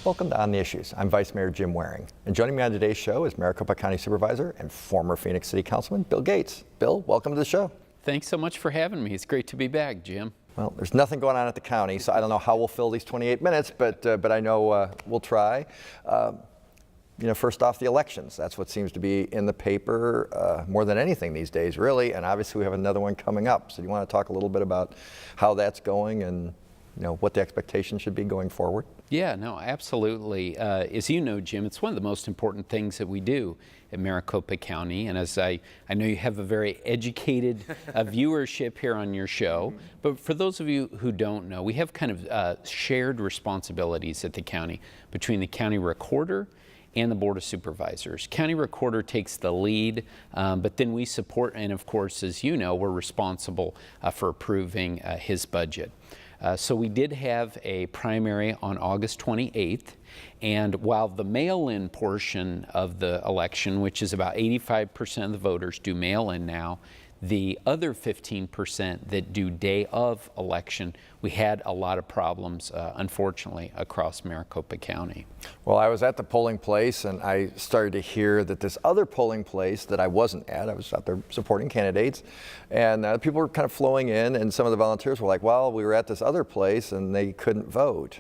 Welcome to On the Issues. I'm Vice Mayor Jim Waring, and joining me on today's show is Maricopa County Supervisor and former Phoenix City Councilman Bill Gates. Bill, welcome to the show. Thanks so much for having me. It's great to be back, Jim. Well, there's nothing going on at the county, so I don't know how we'll fill these 28 minutes, but I know we'll try. First off, the elections. That's what seems to be in the paper more than anything these days, really, and obviously we have another one coming up. So do you want to talk a little bit about how that's going and what the expectation should be going forward? Yeah, no, absolutely. As you know, Jim, it's one of the most important things that we do in Maricopa County. And as I know you have a very educated viewership here on your show, but for those of you who don't know, we have kind of shared responsibilities at the county between the county recorder and the Board of Supervisors. County Recorder takes the lead, but then we support, and of course, as you know, we're responsible for approving his budget. So we did have a primary on August 28th, and while the mail-in portion of the election, which is about 85% of the voters do mail-in now, the other 15% that do day of election, we had a lot of problems, unfortunately, across Maricopa County. Well, I was at the polling place and I started to hear that this other polling place that I wasn't at, I was out there supporting candidates, and people were kind of flowing in, and some of the volunteers were like, well, we were at this other place and they couldn't vote.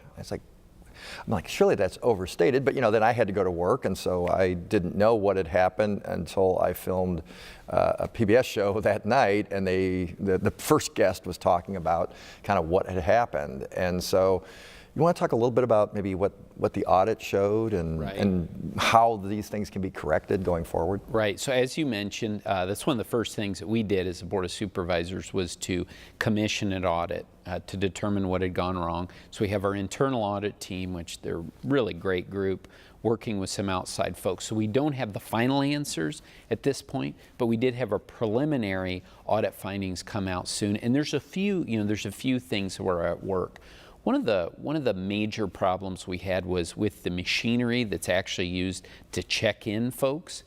I'm like, surely that's overstated, but then I had to go to work, and so I didn't know what had happened until I filmed a PBS show that night, and the first guest was talking about kind of what had happened. And so you want to talk a little bit about maybe what the audit showed and how these things can be corrected going forward? Right. So as you mentioned, that's one of the first things that we did as a Board of Supervisors was to commission an audit to determine what had gone wrong. So we have our internal audit team, which they're a really great group, working with some outside folks. So we don't have the final answers at this point, but we did have our preliminary audit findings come out soon. And there's a few things that were at work. One of the major problems we had was with the machinery that's actually used to check in folks.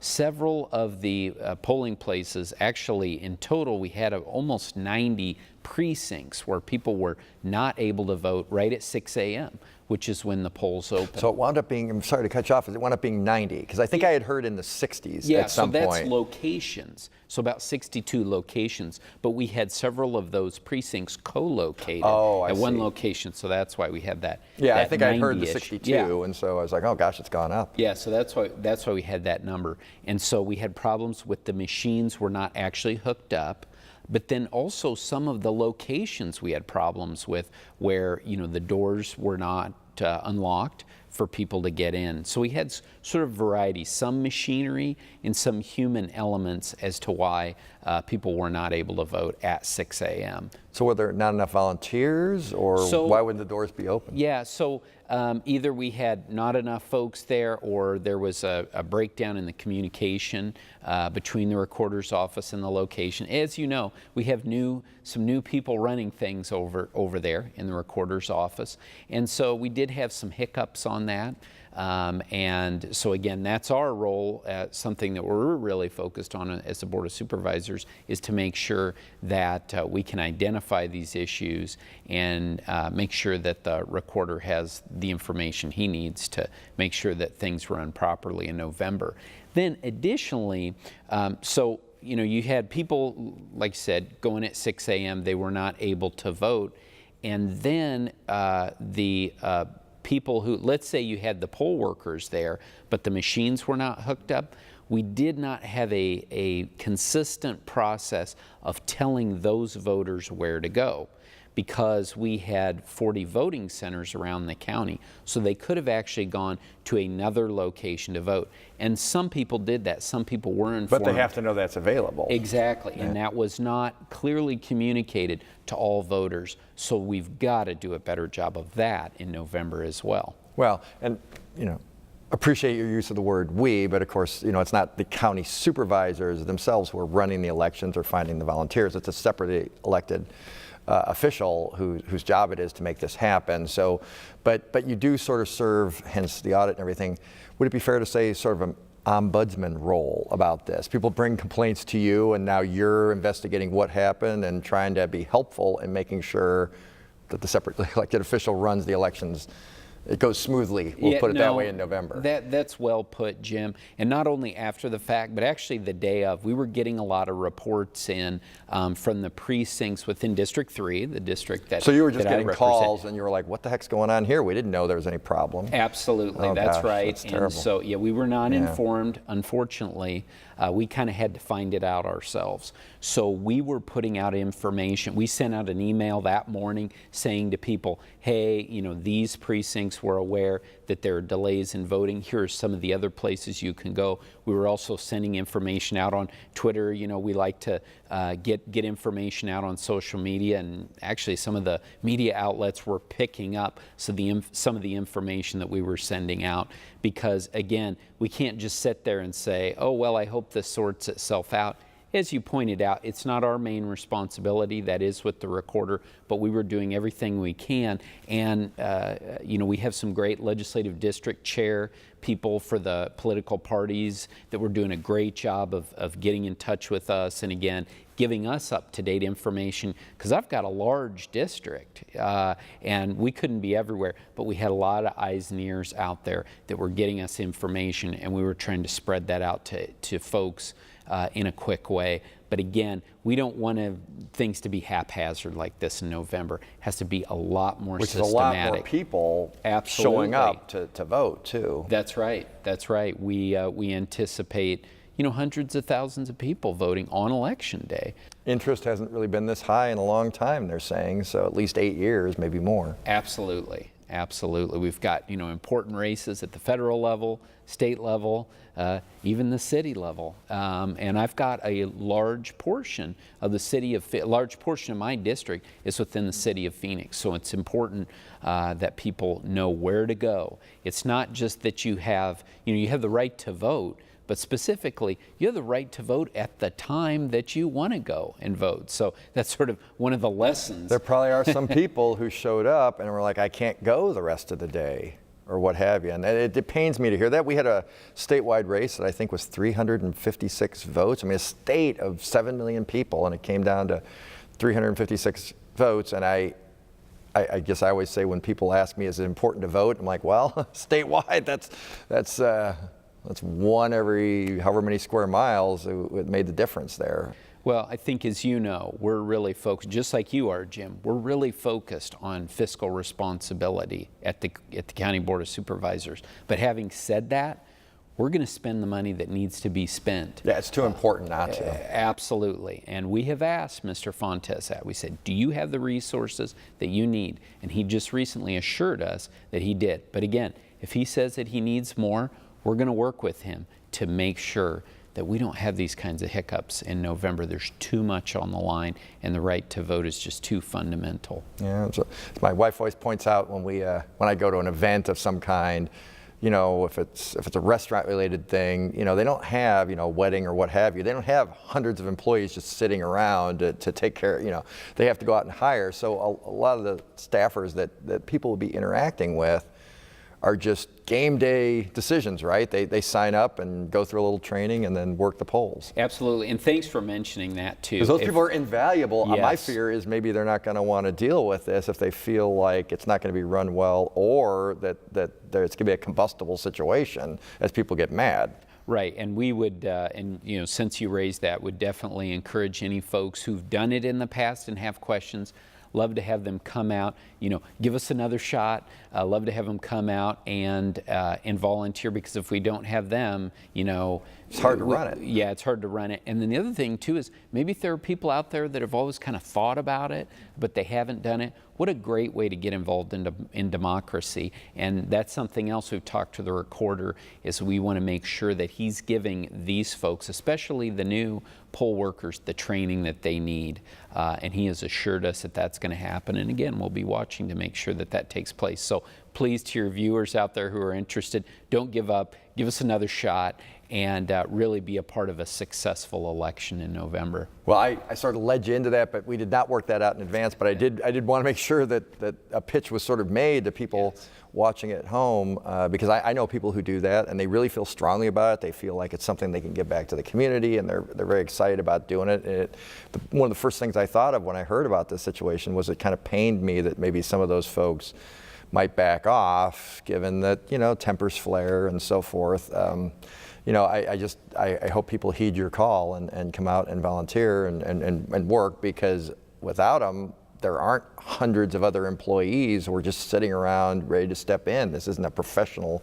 Several of the polling places, actually in total, we had almost 90 precincts where people were not able to vote right at 6 a.m., which is when the polls open. So it wound up being, I'm sorry to cut you off, it wound up being 90, because I think I had heard in the 60s at some point. Yeah, so that's locations, so about 62 locations, but we had several of those precincts co-located at one location, so that's why we had that. Yeah, I think I heard the 62, and so I was like, oh gosh, it's gone up. Yeah, so that's why we had that number. And so we had problems with the machines were not actually hooked up. But then also some of the locations we had problems with where, the doors were not unlocked for people to get in. So we had sort of variety, some machinery and some human elements as to why people were not able to vote at 6 a.m. So were there not enough volunteers, or why wouldn't the doors be open? Yeah, so either we had not enough folks there, or there was a breakdown in the communication between the recorder's office and the location. As you know, we have some new people running things over there in the recorder's office, and so we did have some hiccups on that. And so again, that's our role, something that we're really focused on as the Board of Supervisors, is to make sure that we can identify these issues and make sure that the recorder has the information he needs to make sure that things run properly in November. Then additionally, you had people, like you said, going at 6 a.m., they were not able to vote, and then people who, let's say you had the poll workers there, but the machines were not hooked up, we did not have a consistent process of telling those voters where to go, because we had 40 voting centers around the county. So they could have actually gone to another location to vote. And some people did that. Some people were informed. But they have to know that's available. Exactly. Yeah. And that was not clearly communicated to all voters. So we've got to do a better job of that in November as well. Well, and appreciate your use of the word we, but of course, it's not the county supervisors themselves who are running the elections or finding the volunteers. It's a separately elected official whose job it is to make this happen. So, but you do sort of serve, hence the audit and everything. Would it be fair to say sort of an ombudsman role about this? People bring complaints to you, and now you're investigating what happened and trying to be helpful in making sure that the separately elected official runs the elections it goes smoothly. We'll put it that way in November. That's well put, Jim. And not only after the fact, but actually the day of. We were getting a lot of reports in from the precincts within District 3, the district that So you were just getting represent. calls and you were like, what the heck's going on here? We didn't know there was any problem. Absolutely, Oh, that's gosh, right. that's terrible. And so, yeah, we were not informed, unfortunately. We kind of had to find it out ourselves. So we were putting out information. We sent out an email that morning saying to people, hey, you know, these precincts were aware that there are delays in voting. Here are some of the other places you can go. We were also sending information out on Twitter. You know, we like to get information out on social media, and actually some of the media outlets were picking up some of the information that we were sending out, because again, we can't just sit there and say, oh, well, I hope this sorts itself out. As you pointed out, it's not our main responsibility. That is with the recorder, but we were doing everything we can. And, you know, we have some great legislative district chair people for the political parties that were doing a great job of getting in touch with us, and again, giving us up-to-date information, because I've got a large district and we couldn't be everywhere, but we had a lot of eyes and ears out there that were getting us information, and we were trying to spread that out to folks in a quick way. But again, we don't want things to be haphazard like this in November. It has to be a lot more Which systematic. is a lot more people showing up to vote too. That's right. That's right. We anticipate, you know, hundreds of thousands of people voting on election day. Interest hasn't really been this high in a long time, they're saying, so at least 8 years, maybe more. Absolutely. Absolutely. We've got, you know, important races at the federal level, state level, even the city level. And I've got a large portion of large portion of my district is within the city of Phoenix. So it's important that people know where to go. It's not just that you have the right to vote, but specifically, you have the right to vote at the time that you want to go and vote. So that's sort of one of the lessons. There probably are some people who showed up and were like, I can't go the rest of the day, or what have you. And it pains me to hear that. We had a statewide race that I think was 356 votes. I mean, a state of 7 million people, and it came down to 356 votes. And I guess I always say when people ask me, is it important to vote? I'm like, well, statewide, that's one every however many square miles. It made the difference there. Well, I think, as you know, we're really focused, just like you are, Jim, we're really focused on fiscal responsibility at the County Board of Supervisors. But having said that, we're going to spend the money that needs to be spent. Yeah, it's too important not to. Absolutely. And we have asked Mr. Fontes that. We said, do you have the resources that you need? And he just recently assured us that he did. But again, if he says that he needs more, we're going to work with him to make sure that we don't have these kinds of hiccups in November. There's too much on the line, and the right to vote is just too fundamental. Yeah, my wife always points out when I go to an event of some kind, you know, if it's a restaurant-related thing, you know, they don't have, you know, a wedding or what have you. They don't have hundreds of employees just sitting around to take care. You know, they have to go out and hire. So a lot of the staffers that people will be interacting with are just game day decisions, right? They sign up and go through a little training and then work the polls. Absolutely, and thanks for mentioning that too. Because those people are invaluable. Yes. My fear is maybe they're not going to want to deal with this if they feel like it's not going to be run well, or that it's going to be a combustible situation as people get mad. Right, and we would, and you know, since you raised that, would definitely encourage any folks who've done it in the past and have questions. Love to have them come out, you know, give us another shot. Love to have them come out and volunteer, because if we don't have them, you know, it's hard to run it. Yeah, it's hard to run it. And then the other thing too is maybe if there are people out there that have always kind of thought about it, but they haven't done it. What a great way to get involved in democracy. And that's something else we've talked to the recorder, is we want to make sure that he's giving these folks, especially the new poll workers, the training that they need. And he has assured us that that's going to happen. And again, we'll be watching to make sure that that takes place. So please, to your viewers out there who are interested, don't give up. Give us another shot, and really be a part of a successful election in November. Well, I sort of led you into that, but we did not work that out in advance. But I did want to make sure that a pitch was sort of made to people watching at home, because I know people who do that, and they really feel strongly about it. They feel like it's something they can give back to the community, and they're very excited about doing it. And one of the first things I thought of when I heard about this situation was it kind of pained me that maybe some of those folks might back off, given that, you know, tempers flare and so forth. You know, I hope people heed your call and come out and volunteer and work, because without them, there aren't hundreds of other employees who are just sitting around ready to step in. This isn't a professional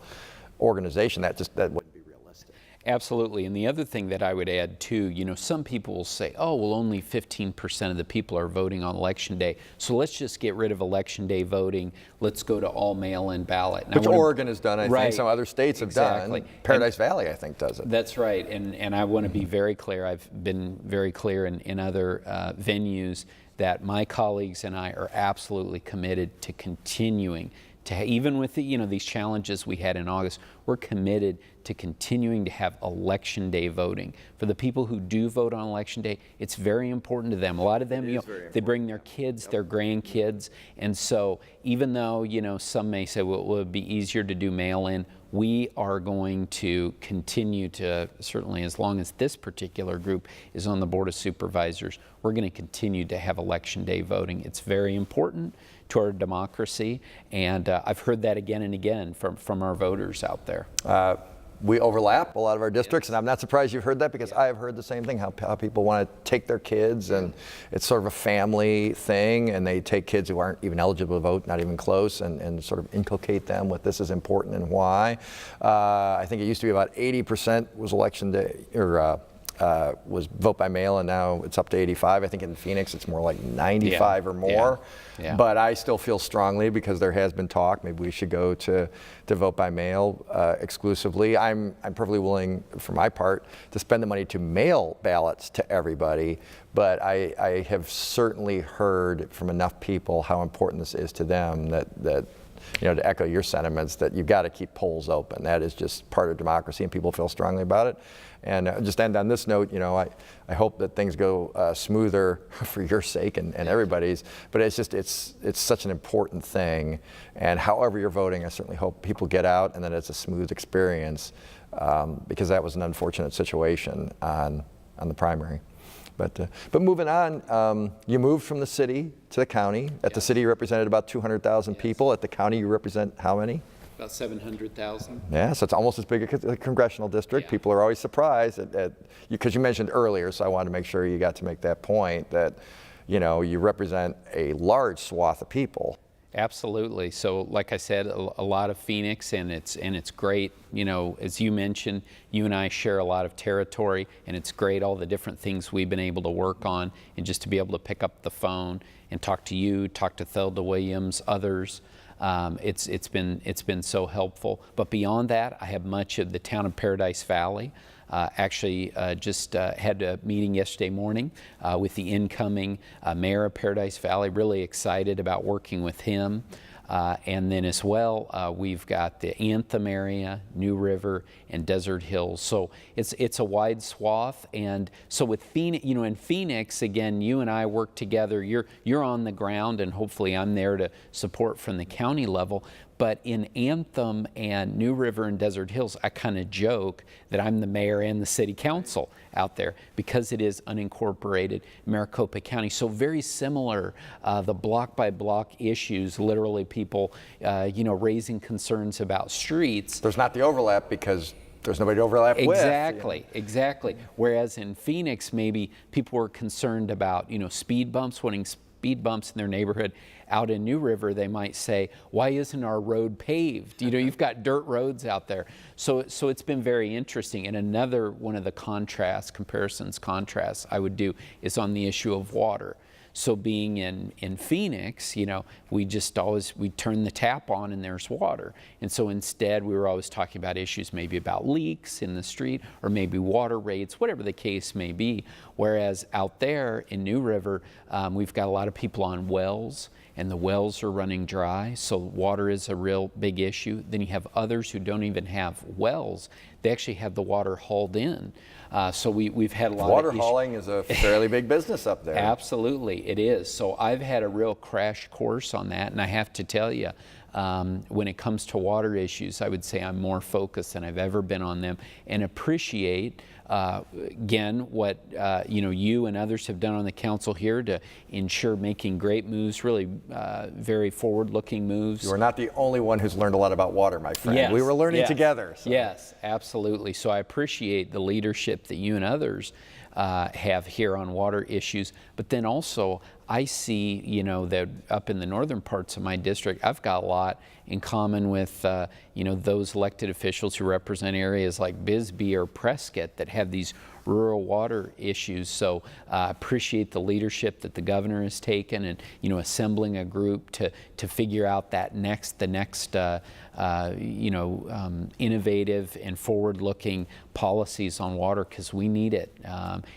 organization. That wouldn't be realistic. Absolutely. And the other thing that I would add too, you know, some people will say, oh, well, only 15% of the people are voting on Election Day, so let's just get rid of Election Day voting. Let's go to all mail-in ballot. Which Oregon has done, I think. Some other states have done. Paradise Valley, I think, does it. That's right. And I want to be very clear. I've been very clear in other venues that my colleagues and I are absolutely committed to continuing to, even with the, you know, these challenges we had in August, we're committed to continuing to have Election Day voting. For the people who do vote on Election Day, it's very important to them. A lot of them, you know, they bring their kids, their grandkids, and so even though, you know, some may say, well, it would be easier to do mail-in, we are going to continue to, certainly as long as this particular group is on the Board of Supervisors, we're going to continue to have Election Day voting. It's very important to our democracy, and I've heard that again and again from our voters out there. We overlap a lot of our districts, and I'm not surprised you've heard that, because I have heard the same thing, how people want to take their kids, and it's sort of a family thing, and they take kids who aren't even eligible to vote, not even close, and sort of inculcate them with this is important and why. I think it used to be about 80% was Election Day, or was vote by mail, and now it's up to 85. I think in Phoenix it's more like 95 or more. But I still feel strongly, because there has been talk, maybe we should go to vote by mail exclusively. I'm perfectly willing, for my part, to spend the money to mail ballots to everybody, but I have certainly heard from enough people how important this is to them that you know, to echo your sentiments, that you've got to keep polls open. That is just part of democracy, and people feel strongly about it. And just end on this note, you know, I hope that things go smoother for your sake and everybody's, but it's just, it's such an important thing. And however you're voting, I certainly hope people get out and that it's a smooth experience, because that was an unfortunate situation on the primary. But moving on, you moved from the city to the county. At the city, you represented about 200,000 people. At the county, you represent how many? About 700,000. Yeah, so it's almost as big a congressional district. People are always surprised because you mentioned earlier, so I wanted to make sure you got to make that point, that, you know, you represent a large swath of people. Absolutely. So like I said, a lot of Phoenix, and it's great. You know, as you mentioned, you and I share a lot of territory, and it's great all the different things we've been able to work on, and just to be able to pick up the phone and talk to you, talk to Thelda Williams, others. It's been so helpful. But beyond that, I have much of the town of Paradise Valley. Actually just had a meeting yesterday morning with the incoming mayor of Paradise Valley. Really excited about working with him. And then as well, we've got the Anthem area, New River, and Desert Hills. So it's a wide swath. And so with Phoenix, you know, in Phoenix, again, you and I work together. You're on the ground, and hopefully I'm there to support from the county level. But in Anthem and New River and Desert Hills, I kind of joke that I'm the mayor and the city council out there, because it is unincorporated Maricopa County. So very similar, the block by block issues, literally people, you know, raising concerns about streets. There's not the overlap because there's nobody to overlap with. Exactly. Whereas in Phoenix, maybe people were concerned about, you know, speed bumps, wanting speed bumps in their neighborhood. Out in New River, they might say, why isn't our road paved? You know, you've got dirt roads out there. So it's been very interesting. And another one of the contrasts I would do is on the issue of water. So being in Phoenix, you know, we turn the tap on and there's water. And so instead we were always talking about issues maybe about leaks in the street, or maybe water rates, whatever the case may be. Whereas out there in New River, we've got a lot of people on wells, and the wells are running dry, so water is a real big issue. Then you have others who don't even have wells. They actually have the water hauled in. So we've had a lot of water hauling is a fairly big business up there. Absolutely, it is. So I've had a real crash course on that, and I have to tell you, when it comes to water issues, I would say I'm more focused than I've ever been on them, and appreciate again, what you and others have done on the council here to ensure making great moves, really very forward-looking moves. You are not the only one who's learned a lot about water, my friend. Yes, We were learning yes, together. So. Yes, absolutely. So I appreciate the leadership that you and others have here on water issues, but then also I see, that up in the northern parts of my district, I've got a lot in common with, those elected officials who represent areas like Bisbee or Prescott that have these rural water issues. So appreciate the leadership that the governor has taken, and assembling a group to figure out the next innovative and forward-looking policies on water, because we need it.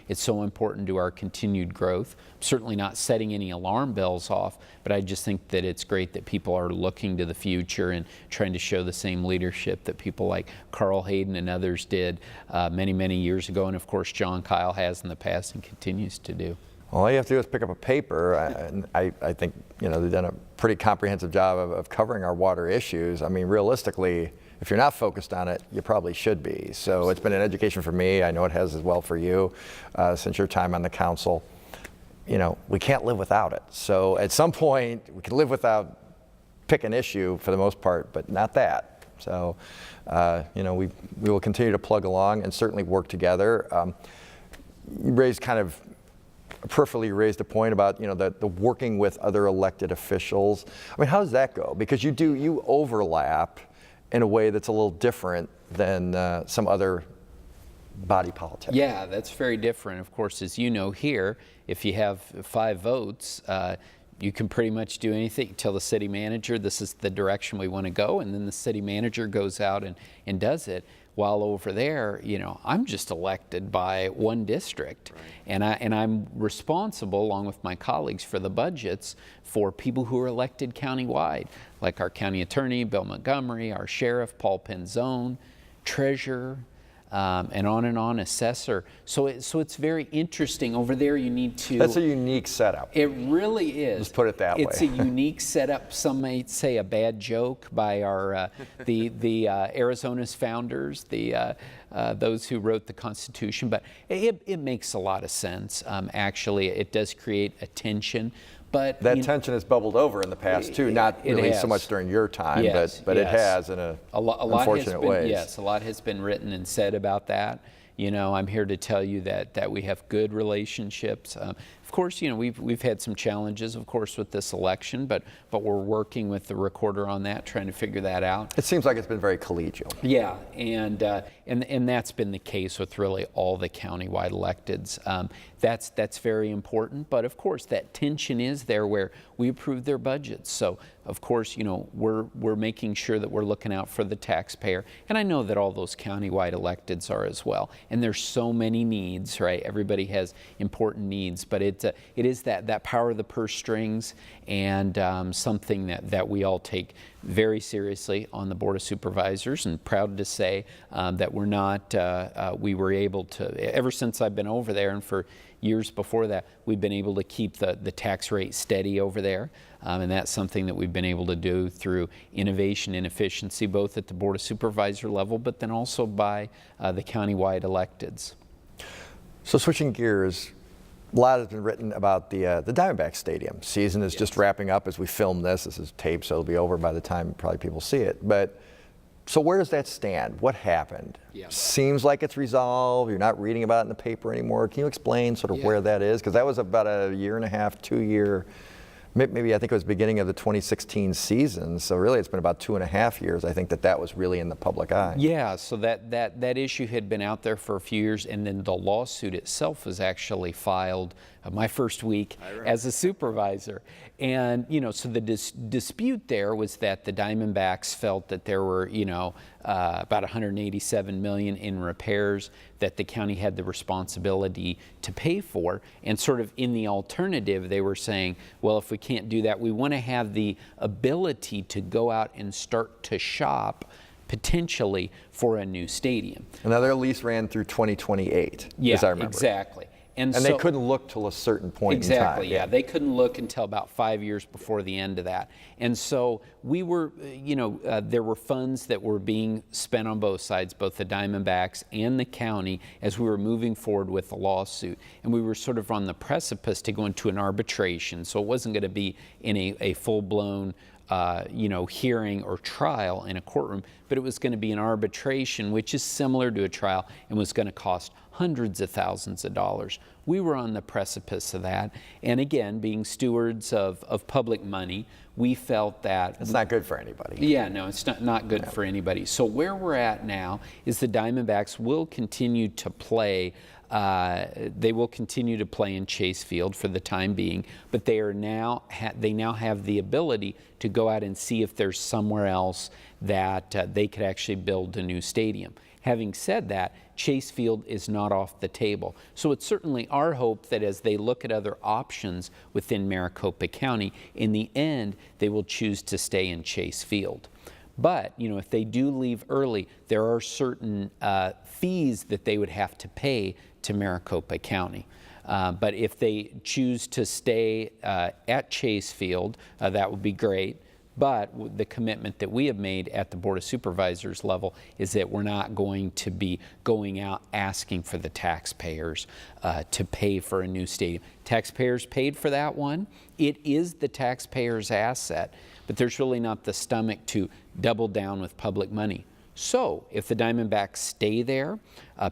It's so important to our continued growth. I'm certainly not setting any alarm bells off, but I just think that it's great that people are looking to the future and trying to show the same leadership that people like Carl Hayden and others did many, many years ago, and of course John Kyle has in the past and continues to do. All you have to do is pick up a paper, and I think they've done a pretty comprehensive job of covering our water issues. I mean, realistically, if you're not focused on it, you probably should be. So it's been an education for me. I know it has as well for you since your time on the council. We can't live without it. So at some point, we can live without pick an issue for the most part, but not that. So, we will continue to plug along and certainly work together. You peripherally raised a point about, the working with other elected officials. I mean, how does that go? Because you overlap in a way that's a little different than some other body politics. Yeah, that's very different. Of course, as you know here, if you have 5 votes, you can pretty much do anything. Tell the city manager this is the direction we want to go, and then the city manager goes out and does it. While over there, I'm just elected by one district, right. and I'm responsible, along with my colleagues, for the budgets for people who are elected countywide, like our county attorney, Bill Montgomery, our sheriff, Paul Penzone, treasurer, and on, assessor. So it's very interesting. Over there, you need to... That's a unique setup. It really is. Let's put it that way. It's a unique setup. Some might say a bad joke by our the Arizona's founders, those who wrote the Constitution, but it makes a lot of sense. Actually, it does create a tension. But that tension has bubbled over in the past too, not really so much during your time, yes, but it has in unfortunate ways. Yes, a lot has been written and said about that. I'm here to tell you that we have good relationships. Of course, we've had some challenges, of course, with this election, but we're working with the recorder on that, trying to figure that out. It seems like it's been very collegial. Yeah, and that's been the case with really all the countywide electeds. That's very important, but of course that tension is there where we approve their budgets. So of course, we're making sure that we're looking out for the taxpayer, and I know that all those countywide electeds are as well. And there's so many needs, right? Everybody has important needs, but it is that power of the purse strings, and something that we all take very seriously on the Board of Supervisors, and proud to say that we're not, we were able to, ever since I've been over there, and for years before that, we've been able to keep the tax rate steady over there. And that's something that we've been able to do through innovation and efficiency, both at the Board of Supervisor level, but then also by the countywide electeds. So switching gears, a lot has been written about the Diamondback Stadium. Season is just wrapping up as we film this. This is taped, so it'll be over by the time probably people see it. But so where does that stand? What happened? Yeah. Seems like it's resolved. You're not reading about it in the paper anymore. Can you explain sort of where that is? Because that was about a year and a half, 2 year, maybe I think it was beginning of the 2016 season. So really it's been about 2.5 years. I think that was really in the public eye. Yeah, so that issue had been out there for a few years, and then the lawsuit itself was actually filed my first week as a supervisor. And, so the dispute there was that the Diamondbacks felt that there were, about $187 million in repairs that the county had the responsibility to pay for. And sort of in the alternative, they were saying, well, if we can't do that, we want to have the ability to go out and start to shop potentially for a new stadium. And now their lease ran through 2028, yeah, as I remember. Exactly. And they so, couldn't look till a certain point exactly, in time. yeah. They couldn't look until about 5 years before the end of that. And so we were, there were funds that were being spent on both sides, both the Diamondbacks and the county, as we were moving forward with the lawsuit. And we were sort of on the precipice to go into an arbitration. So it wasn't going to be in a full-blown hearing or trial in a courtroom, but it was going to be an arbitration, which is similar to a trial and was going to cost hundreds of thousands of dollars. We were on the precipice of that. And again, being stewards of public money, we felt that It's not good for anybody. yeah, no, it's not good for anybody. So where we're at now is the Diamondbacks will continue to play. They will continue to play in Chase Field for the time being, but they now have the ability to go out and see if there's somewhere else that they could actually build a new stadium. Having said that, Chase Field is not off the table. So it's certainly our hope that as they look at other options within Maricopa County, in the end, they will choose to stay in Chase Field. But, if they do leave early, there are certain fees that they would have to pay to Maricopa County. But if they choose to stay at Chase Field, that would be great. But the commitment that we have made at the Board of Supervisors level is that we're not going to be going out asking for the taxpayers to pay for a new stadium. Taxpayers paid for that one. It is the taxpayers' asset, but there's really not the stomach to double down with public money. So if the Diamondbacks stay there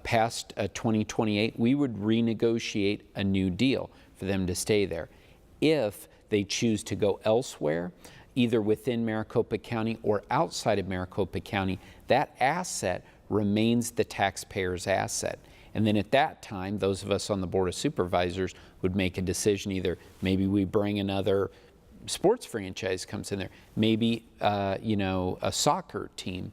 past 2028, we would renegotiate a new deal for them to stay there. If they choose to go elsewhere, either within Maricopa County or outside of Maricopa County, that asset remains the taxpayer's asset. And then at that time, those of us on the Board of Supervisors would make a decision. Either maybe we bring another sports franchise comes in there, maybe a soccer team,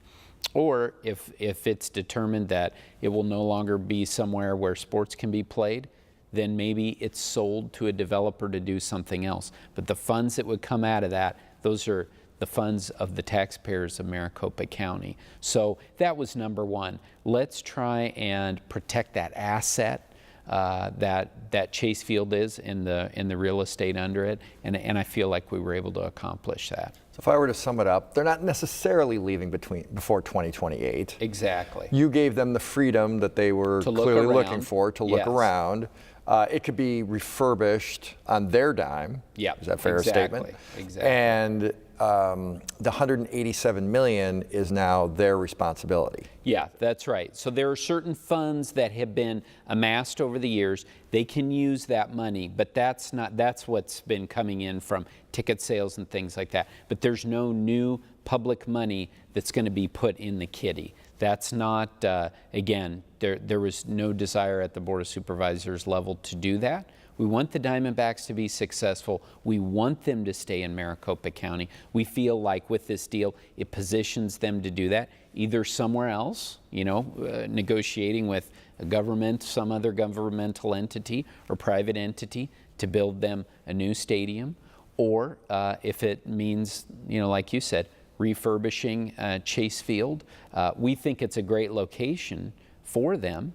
or if it's determined that it will no longer be somewhere where sports can be played, then maybe it's sold to a developer to do something else. But the funds that would come out of that, those are the funds of the taxpayers of Maricopa County. So that was number one. Let's try and protect that asset that Chase Field is in the real estate under it, and I feel like we were able to accomplish that. So if I were to sum it up, they're not necessarily leaving before 2028. Exactly. You gave them the freedom that they were clearly looking for to look Yes. around. It could be refurbished on their dime. Yeah, Is that a fair statement? Exactly. And the $187 million is now their responsibility. Yeah, that's right. So there are certain funds that have been amassed over the years. They can use that money, but that's what's been coming in from ticket sales and things like that. But there's no new public money that's going to be put in the kitty. That's not, again, there was no desire at the Board of Supervisors level to do that. We want the Diamondbacks to be successful. We want them to stay in Maricopa County. We feel like with this deal, it positions them to do that, either somewhere else, negotiating with a government, some other governmental entity or private entity to build them a new stadium, or if it means, like you said, refurbishing Chase Field. We think it's a great location for them.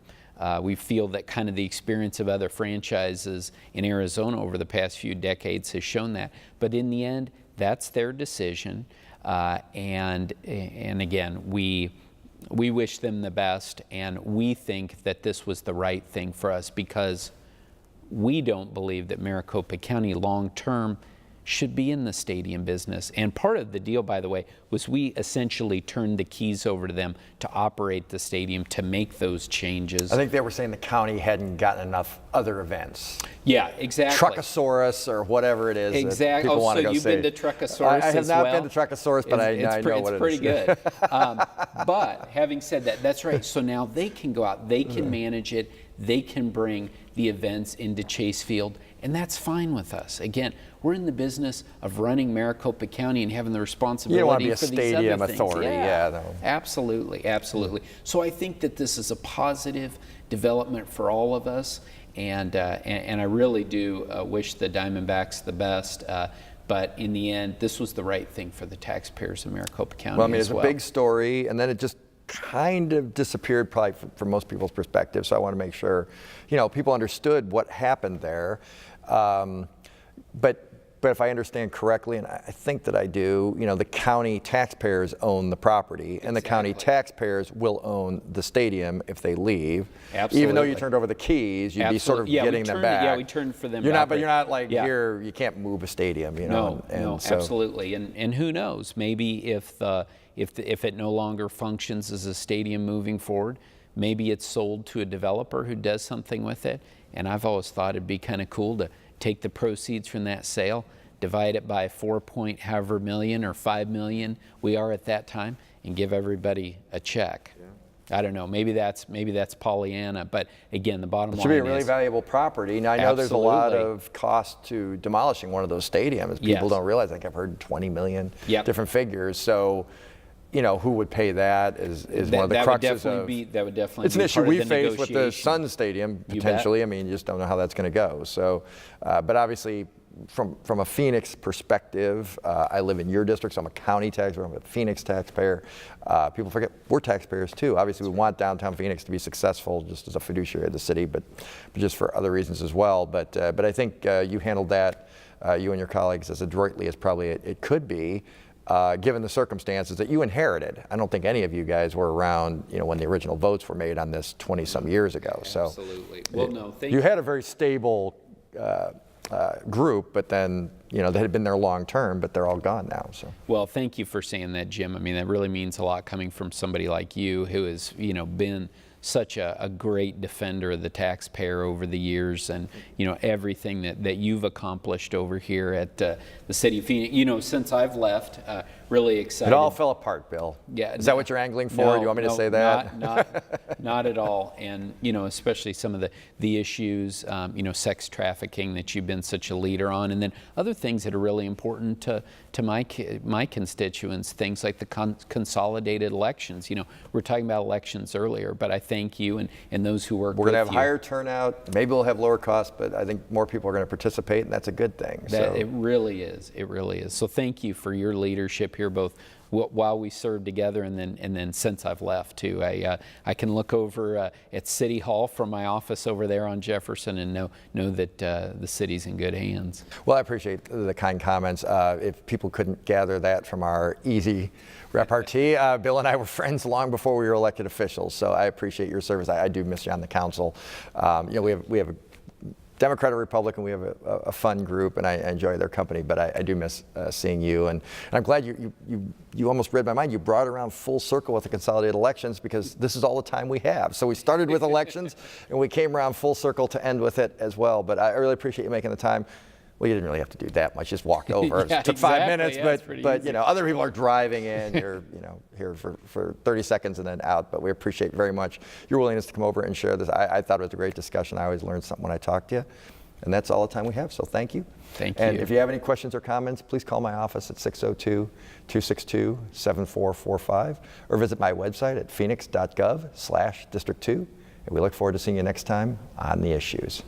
We feel that kind of the experience of other franchises in Arizona over the past few decades has shown that. But in the end, that's their decision. And again, we wish them the best, and we think that this was the right thing for us because we don't believe that Maricopa County long-term should be in the stadium business. And part of the deal, by the way, was we essentially turned the keys over to them to operate the stadium, to make those changes. I think they were saying the county hadn't gotten enough other events. Yeah, exactly. Truckosaurus or whatever it is. Exactly. People want to so go you've see. been to Truckosaurus I have as not well? been to Truckosaurus, but I know what it is. It's pretty good. But having said that, that's right. So now they can go out, they can manage it, they can bring the events into Chase Field, and that's fine with us. Again, we're in the business of running Maricopa County and having the responsibility You don't want to be a for these stadium other things. authority. Yeah, no. Absolutely, absolutely. So I think that this is a positive development for all of us, and I really do wish the Diamondbacks the best. But in the end, this was the right thing for the taxpayers of Maricopa County. Well, I mean, as it's a big story, and then it just kind of disappeared probably from most people's perspective. So I want to make sure, people understood what happened there. But if I understand correctly, and I think that I do, the county taxpayers own the property, and the county taxpayers will own the stadium if they leave. Absolutely. Even though you turned over the keys, you'd be sort of getting them back. Yeah, we turned for them you're back. Not, but you're not like here. You can't move a stadium, No, so. absolutely. And who knows? Maybe if it no longer functions as a stadium moving forward, maybe it's sold to a developer who does something with it. And I've always thought it'd be kind of cool to take the proceeds from that sale, divide it by 4 point however million or 5 million we are at that time, and give everybody a check. Yeah. I don't know. Maybe that's Pollyanna, but again, the bottom line is it should be a really valuable property. Now I know there's a lot of cost to demolishing one of those stadiums. People don't realize. I think I've heard 20 million different figures. So, who would pay that is one of the cruxes of. That would definitely. It's an issue we face with the Sun Stadium potentially. I mean, you just don't know how that's going to go. So, but obviously, from a Phoenix perspective, I live in your district, so I'm a county taxpayer. I'm a Phoenix taxpayer. People forget we're taxpayers too. Obviously, we want downtown Phoenix to be successful, just as a fiduciary of the city, but just for other reasons as well. But I think you handled that, you and your colleagues, as adroitly as probably it could be. Given the circumstances that you inherited. I don't think any of you guys were around, when the original votes were made on this 20-some years ago. Absolutely. Well, no, thank you. You had a very stable group, but then, they had been there long term, but they're all gone now. So. Well, thank you for saying that, Jim. I mean, that really means a lot coming from somebody like you who has, been such a great defender of the taxpayer over the years, and everything that you've accomplished over here at the City of Phoenix. Since I've left, really excited. It all fell apart, Bill. Yeah. Is that what you're angling for? Do you want me to say that? Not at all. And especially some of the issues, sex trafficking that you've been such a leader on, and then other things that are really important to my constituents. Things like the consolidated elections. We were talking about elections earlier, but I thank you and those who work. We're going to have higher turnout. Maybe we'll have lower costs, but I think more people are going to participate, and that's a good thing. It really is. It really is. So thank you for your leadership here, both while we served together and then since I've left too. I can look over at City Hall from my office over there on Jefferson and know that the city's in good hands. Well, I appreciate the kind comments. If people couldn't gather that from our easy repartee, Bill and I were friends long before we were elected officials, so I appreciate your service. I do miss you on the council. We have a Democrat or Republican, we have a fun group, and I enjoy their company, but I do miss seeing you. And I'm glad you almost read my mind. You brought it around full circle with the consolidated elections, because this is all the time we have. So we started with elections, and we came around full circle to end with it as well. But I really appreciate you making the time. Well, you didn't really have to do that much. Just walked over. It took 5 minutes, but other people are driving in. You're here for 30 seconds and then out. But we appreciate very much your willingness to come over and share this. I thought it was a great discussion. I always learn something when I talk to you. And that's all the time we have. So thank you. Thank you. And if you have any questions or comments, please call my office at 602-262-7445 or visit my website at phoenix.gov/District 2. And we look forward to seeing you next time on The Issues.